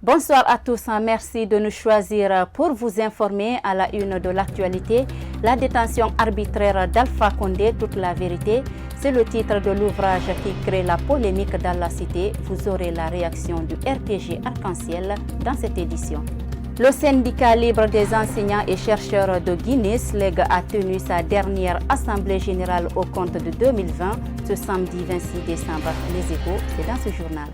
Bonsoir à tous, merci de nous choisir pour vous informer à la une de l'actualité. La détention arbitraire d'Alpha Condé, toute la vérité, c'est le titre de l'ouvrage qui crée la polémique dans la cité. Vous aurez la réaction du RPG Arc-en-Ciel dans cette édition. Le syndicat libre des enseignants et chercheurs de Guinée, SLEG, a tenu sa dernière assemblée générale au compte de 2020, ce samedi 26 décembre. Les Échos, c'est dans ce journal.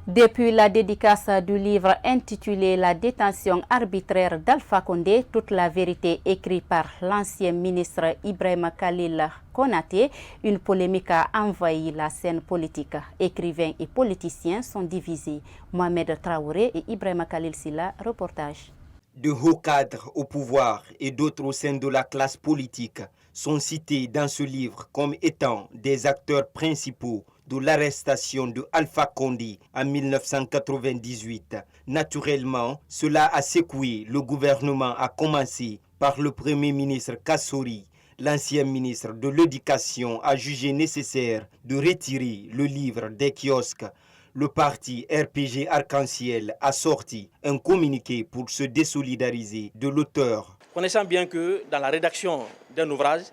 Depuis la dédicace du livre intitulé La détention arbitraire d'Alpha Condé, toute la vérité, écrit par l'ancien ministre Ibrahima Khalil Konaté, une polémique a envahi la scène politique. Écrivains et politiciens sont divisés. Mohamed Traoré et Ibrahima Khalil Silla, reportage. De hauts cadres au pouvoir et d'autres au sein de la classe politique sont cités dans ce livre comme étant des acteurs principaux de l'arrestation de Alpha Condé en 1998. Naturellement, cela a secoué le gouvernement, à commencer par le Premier ministre Kassori. L'ancien ministre de l'Éducation a jugé nécessaire de retirer le livre des kiosques. Le parti RPG Arc-en-Ciel a sorti un communiqué pour se désolidariser de l'auteur. Connaissant bien que dans la rédaction d'un ouvrage,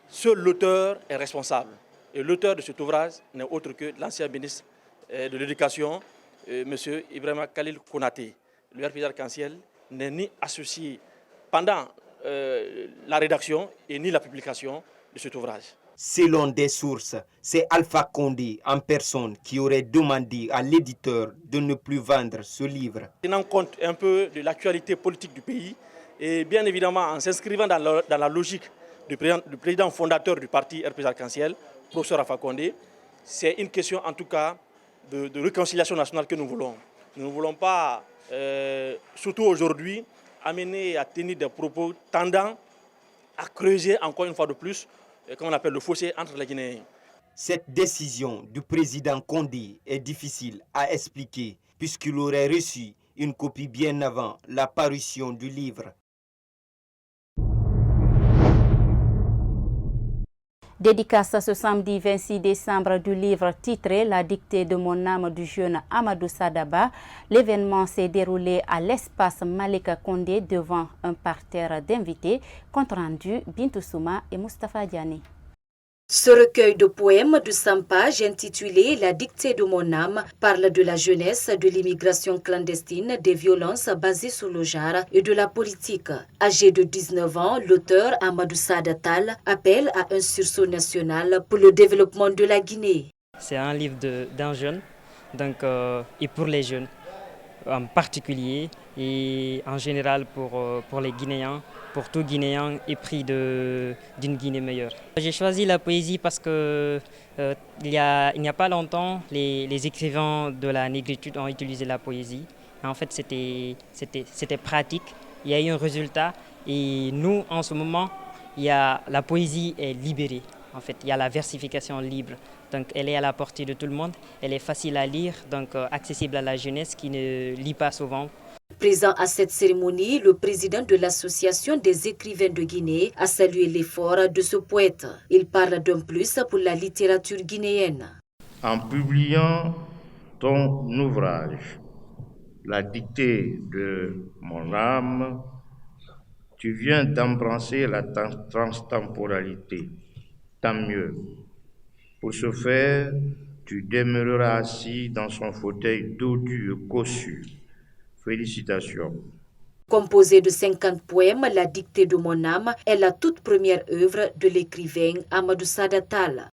seul l'auteur est responsable. Et l'auteur de cet ouvrage n'est autre que l'ancien ministre de l'Éducation, M. Ibrahima Khalil Konaté. Le RPG Arc-en-Ciel n'est ni associé pendant la rédaction et ni la publication de cet ouvrage. Selon des sources, c'est Alpha Condé en personne qui aurait demandé à l'éditeur de ne plus vendre ce livre. Tenant compte un peu de l'actualité politique du pays et bien évidemment en s'inscrivant dans la logique du président fondateur du parti RPG Arc-en-Ciel, professeur Alpha Condé, c'est une question en tout cas de réconciliation nationale que nous voulons. Nous ne voulons pas, surtout aujourd'hui, amener à tenir des propos tendant à creuser encore une fois de plus, comme on appelle le fossé entre les Guinéens. Cette décision du président Condé est difficile à expliquer puisqu'il aurait reçu une copie bien avant la parution du livre. Dédicace ce samedi 26 décembre du livre titré La dictée de mon âme du jeune Amadou Sadaba. L'événement s'est déroulé à l'espace Malika Condé devant un parterre d'invités. Compte rendu Bintou Souma et Moustapha Diani. Ce recueil de poèmes de 100 pages intitulé La dictée de mon âme parle de la jeunesse, de l'immigration clandestine, des violences basées sur le genre et de la politique. Âgé de 19 ans, l'auteur Amadou Sada Tall appelle à un sursaut national pour le développement de la Guinée. C'est un livre d'un jeune, et pour les jeunes en particulier et en général pour les Guinéens, pour tout Guinéen épris d'une Guinée meilleure. J'ai choisi la poésie parce que il n'y a pas longtemps, les écrivains de la négritude ont utilisé la poésie. En fait, c'était pratique, il y a eu un résultat et nous, en ce moment, la poésie est libérée. En fait, il y a la versification libre, donc elle est à la portée de tout le monde, elle est facile à lire, donc accessible à la jeunesse qui ne lit pas souvent. Présent à cette cérémonie, le président de l'Association des écrivains de Guinée a salué l'effort de ce poète. Il parle d'un plus pour la littérature guinéenne. En publiant ton ouvrage, La dictée de mon âme, tu viens d'embrasser la transtemporalité. Tant mieux. Pour ce faire, tu demeureras assis dans son fauteuil dodu et cossu. Félicitations. Composée de 50 poèmes, La dictée de mon âme est la toute première œuvre de l'écrivain Amadou Sada Tall.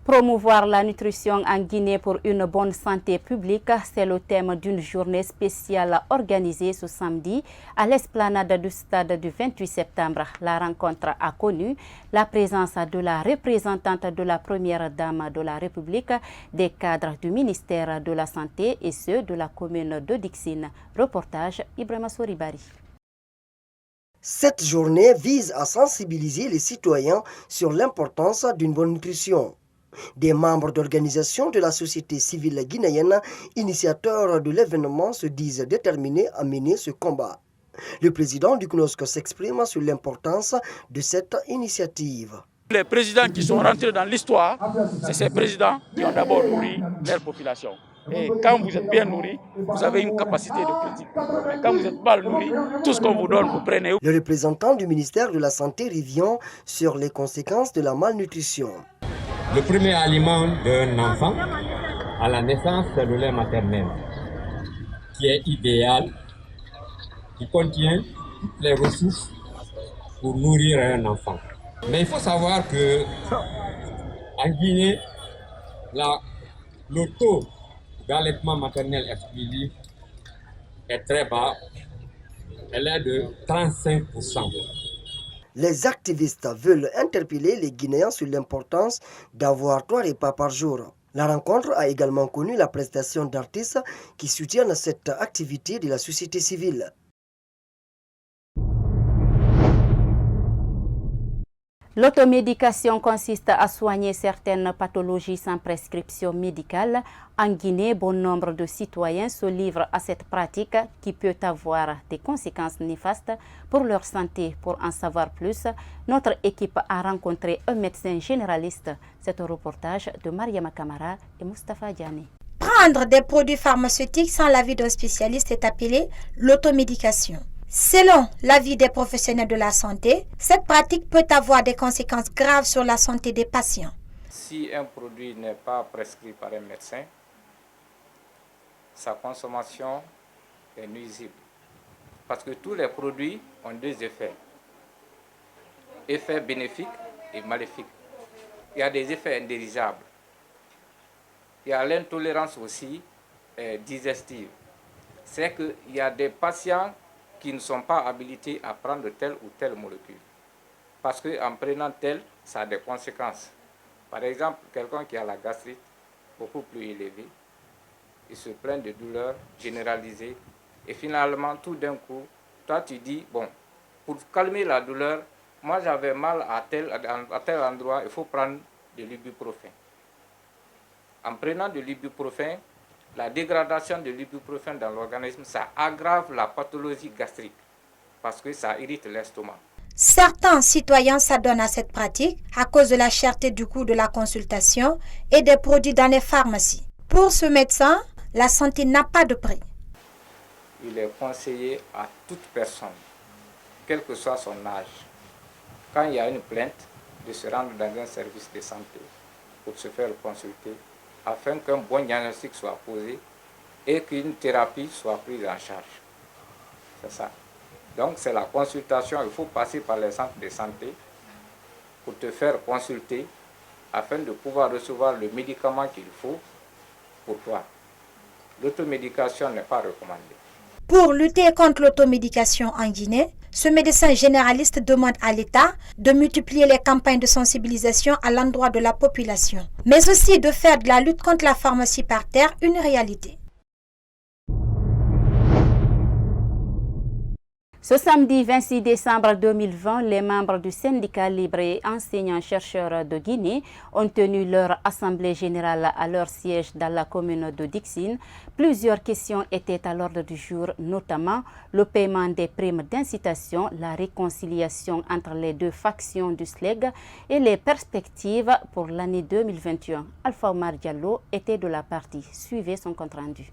Promouvoir la nutrition en Guinée pour une bonne santé publique, c'est le thème d'une journée spéciale organisée ce samedi à l'esplanade du stade du 28 septembre. La rencontre a connu la présence de la représentante de la première dame de la République, des cadres du ministère de la Santé et ceux de la commune de Dixine. Reportage Ibrahima Soribari. Cette journée vise à sensibiliser les citoyens sur l'importance d'une bonne nutrition. Des membres d'organisations de la société civile guinéenne, initiateurs de l'événement, se disent déterminés à mener ce combat. Le président du CNOSC s'exprime sur l'importance de cette initiative. Les présidents qui sont rentrés dans l'histoire, c'est ces présidents qui ont d'abord nourri leur population. Et quand vous êtes bien nourri, vous avez une capacité de critique. Mais quand vous êtes mal nourri, tout ce qu'on vous donne, vous prenez. Le représentant du ministère de la Santé revient sur les conséquences de la malnutrition. Le premier aliment d'un enfant à la naissance, c'est le lait maternel, qui est idéal, qui contient toutes les ressources pour nourrir un enfant. Mais il faut savoir que en Guinée, le taux d'allaitement maternel exclusif est très bas. Elle est de 35%. Les activistes veulent interpeller les Guinéens sur l'importance d'avoir 3 repas par jour. La rencontre a également connu la prestation d'artistes qui soutiennent cette activité de la société civile. L'automédication consiste à soigner certaines pathologies sans prescription médicale. En Guinée, bon nombre de citoyens se livrent à cette pratique qui peut avoir des conséquences néfastes pour leur santé. Pour en savoir plus, notre équipe a rencontré un médecin généraliste. C'est un reportage de Mariama Kamara et Mustafa Diané. Prendre des produits pharmaceutiques sans l'avis d'un spécialiste est appelé l'automédication. Selon l'avis des professionnels de la santé, cette pratique peut avoir des conséquences graves sur la santé des patients. Si un produit n'est pas prescrit par un médecin, sa consommation est nuisible. Parce que tous les produits ont 2 effets. Effets bénéfiques et maléfiques. Il y a des effets indésirables. Il y a l'intolérance aussi digestive. C'est qu'il y a des patients qui ne sont pas habilités à prendre telle ou telle molécule. Parce qu'en prenant telle, ça a des conséquences. Par exemple, quelqu'un qui a la gastrite beaucoup plus élevée, il se plaint de douleurs généralisées. Et finalement, tout d'un coup, toi tu dis, bon, pour calmer la douleur, moi j'avais mal à tel endroit, il faut prendre de l'ibuprofène. En prenant de l'ibuprofène, la dégradation de l'ibuprofène dans l'organisme, ça aggrave la pathologie gastrique parce que ça irrite l'estomac. Certains citoyens s'adonnent à cette pratique à cause de la cherté du coût de la consultation et des produits dans les pharmacies. Pour ce médecin, la santé n'a pas de prix. Il est conseillé à toute personne, quel que soit son âge, quand il y a une plainte, de se rendre dans un service de santé pour se faire consulter, afin qu'un bon diagnostic soit posé et qu'une thérapie soit prise en charge. C'est ça. Donc c'est la consultation, il faut passer par les centres de santé pour te faire consulter afin de pouvoir recevoir le médicament qu'il faut pour toi. L'automédication n'est pas recommandée. Pour lutter contre l'automédication en Guinée, ce médecin généraliste demande à l'État de multiplier les campagnes de sensibilisation à l'endroit de la population, mais aussi de faire de la lutte contre la pharmacie par terre une réalité. Ce samedi 26 décembre 2020, les membres du syndicat libre et enseignants-chercheurs de Guinée ont tenu leur assemblée générale à leur siège dans la commune de Dixine. Plusieurs questions étaient à l'ordre du jour, notamment le paiement des primes d'incitation, la réconciliation entre les 2 factions du SLEG et les perspectives pour l'année 2021. Alpha Omar Diallo était de la partie. Suivez son compte-rendu.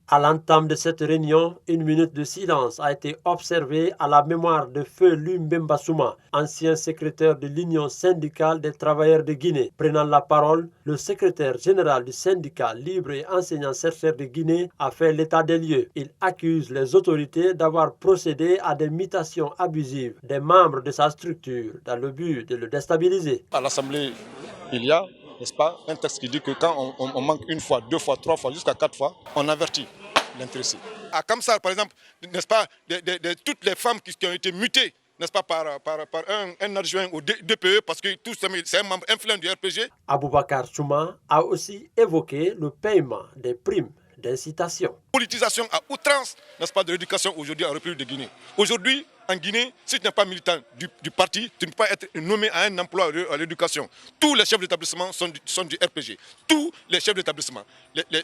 À l'entame de cette réunion, une minute de silence a été observée à la mémoire de Feu Lumbemba Souma, ancien secrétaire de l'Union syndicale des travailleurs de Guinée. Prenant la parole, le secrétaire général du syndicat libre et enseignants-chercheurs de Guinée a fait l'état des lieux. Il accuse les autorités d'avoir procédé à des mutations abusives des membres de sa structure dans le but de le déstabiliser. À l'Assemblée, il y a, n'est-ce pas, un texte qui dit que quand on manque 1 fois, 2 fois, 3 fois, jusqu'à 4 fois, on avertit l'intéressé. À Kamsar, par exemple, n'est-ce pas, toutes les femmes qui ont été mutées, n'est-ce pas, par un adjoint au DPE, parce que c'est un membre influent du RPG. Aboubakar Souma a aussi évoqué le paiement des primes d'incitation. Politisation à outrance, n'est-ce pas, de l'éducation aujourd'hui en République de Guinée. Aujourd'hui, En Guinée, si tu n'es pas militant du parti, tu ne peux pas être nommé à un emploi à l'éducation. Tous les chefs d'établissement sont du RPG. Tous les chefs d'établissement,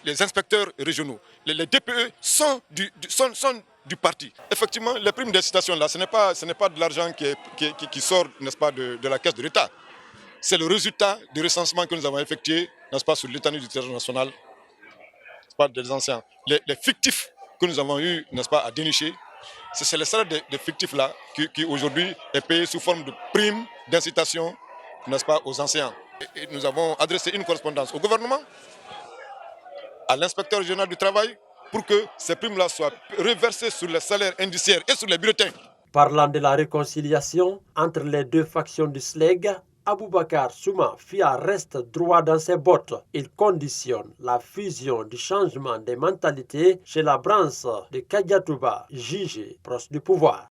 les inspecteurs régionaux, les DPE sont du parti. Effectivement, les primes d'incitation, là, ce n'est pas de l'argent qui sort, n'est-ce pas, de la caisse de l'État. C'est le résultat du recensement que nous avons effectué, n'est-ce pas, sur l'étendue du territoire national, n'est-ce pas, des anciens. Les fictifs que nous avons eu, n'est-ce pas, à dénicher, c'est le salaire des fictifs-là qui aujourd'hui est payé sous forme de primes d'incitation, n'est-ce pas, aux anciens. Et nous avons adressé une correspondance au gouvernement, à l'inspecteur régional du travail, pour que ces primes-là soient reversées sur les salaires indiciaires et sur les bulletins. Parlant de la réconciliation entre les deux factions du SLEG, Aboubakar Souma Fia reste droit dans ses bottes. Il conditionne la fusion du changement des mentalités chez la branche de Kadiatouba, jugée proche du pouvoir.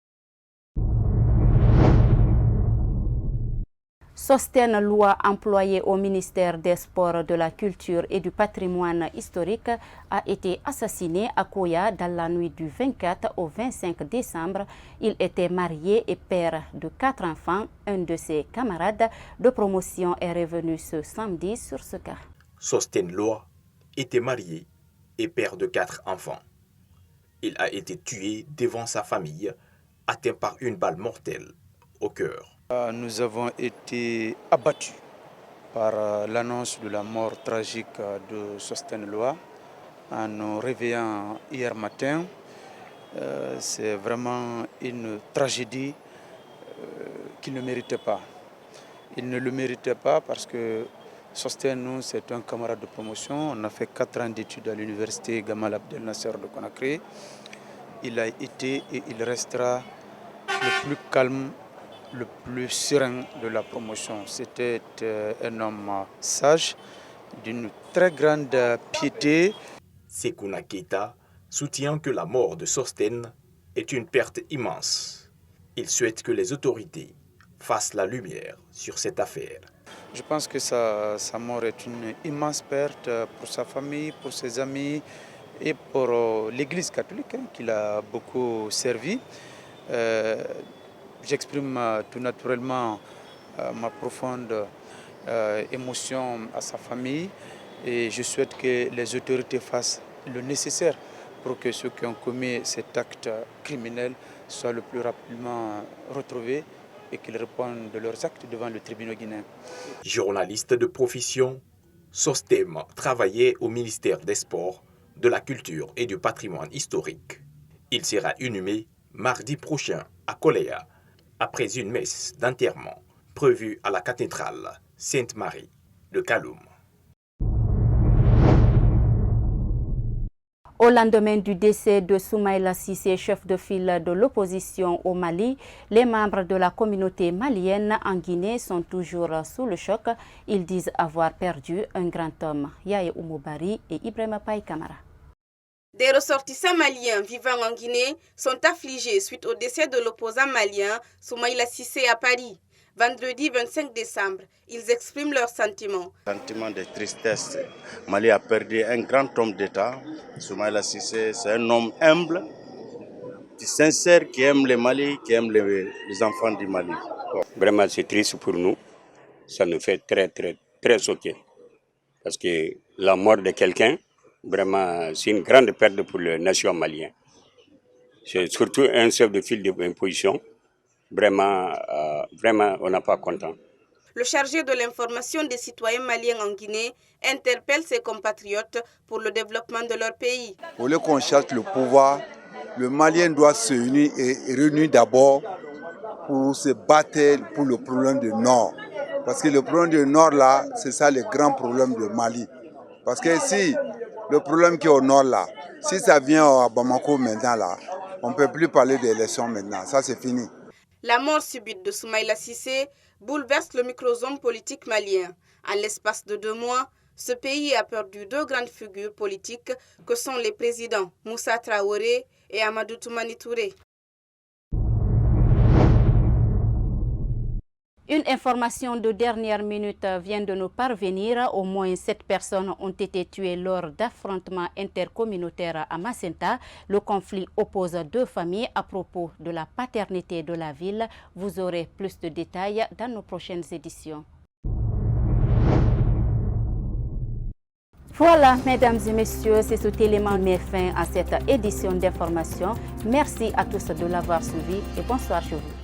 Sosten Loi, employé au ministère des Sports, de la Culture et du Patrimoine historique, a été assassiné à Koya dans la nuit du 24 au 25 décembre. Il était marié et père de 4 enfants. Un de ses camarades de promotion est revenu ce samedi sur ce cas. Sosten Loi était marié et père de 4 enfants. Il a été tué devant sa famille, atteint par une balle mortelle au cœur. Nous avons été abattus par l'annonce de la mort tragique de Sosten Loi en nous réveillant hier matin. C'est vraiment une tragédie qu'il ne méritait pas. Il ne le méritait pas parce que Sosten, nous, c'est un camarade de promotion. On a fait 4 ans d'études à l'université Gamal Abdel Nasser de Conakry. Il a été et il restera le plus calme, le plus serein de la promotion. C'était un homme sage, d'une très grande piété. Sekouna Keita soutient que la mort de Sosten est une perte immense. Il souhaite que les autorités fassent la lumière sur cette affaire. Je pense que sa mort est une immense perte pour sa famille, pour ses amis et pour l'Église catholique qui l'a beaucoup servi. J'exprime tout naturellement ma profonde émotion à sa famille et je souhaite que les autorités fassent le nécessaire pour que ceux qui ont commis cet acte criminel soient le plus rapidement retrouvés et qu'ils répondent de leurs actes devant le tribunal guinéen. Journaliste de profession, Sostem travaillait au ministère des Sports, de la Culture et du Patrimoine historique. Il sera inhumé mardi prochain à Koléa, après une messe d'enterrement prévue à la cathédrale Sainte-Marie de Kaloum. Au lendemain du décès de Soumaïla Cissé, chef de file de l'opposition au Mali, les membres de la communauté malienne en Guinée sont toujours sous le choc. Ils disent avoir perdu un grand homme. Yaye Oumoubari et Ibrahima Paye Kamara. Des ressortissants maliens vivant en Guinée sont affligés suite au décès de l'opposant malien Soumaïla Cissé à Paris. Vendredi 25 décembre, ils expriment leurs sentiments. Sentiment de tristesse. Mali a perdu un grand homme d'État. Soumaïla Cissé, c'est un homme humble, sincère, qui aime le Mali, qui aime les enfants du Mali. Vraiment, c'est triste pour nous. Ça nous fait très choquer. Parce que la mort de quelqu'un, vraiment, c'est une grande perte pour la nation malienne. C'est surtout un chef de file d'imposition. Vraiment, on n'a pas content. Le chargé de l'information des citoyens maliens en Guinée interpelle ses compatriotes pour le développement de leur pays. Au lieu qu'on cherche le pouvoir, le Malien doit se unir et réunir d'abord pour se battre pour le problème du Nord. Parce que le problème du Nord, là, c'est ça le grand problème du Mali. Parce que si le problème qui est au Nord, là, si ça vient à Bamako maintenant, là, on ne peut plus parler d'élections maintenant. Ça, c'est fini. La mort subite de Soumaïla Cissé bouleverse le microsome politique malien. En l'espace de 2 mois, ce pays a perdu 2 grandes figures politiques que sont les présidents Moussa Traoré et Amadou Toumani Touré. Une information de dernière minute vient de nous parvenir. Au moins 7 personnes ont été tuées lors d'affrontements intercommunautaires à Macenta. Le conflit oppose 2 familles. À propos de la paternité de la ville, vous aurez plus de détails dans nos prochaines éditions. Voilà, mesdames et messieurs, c'est cet élément met fin à cette édition d'information. Merci à tous de l'avoir suivi et bonsoir chez vous.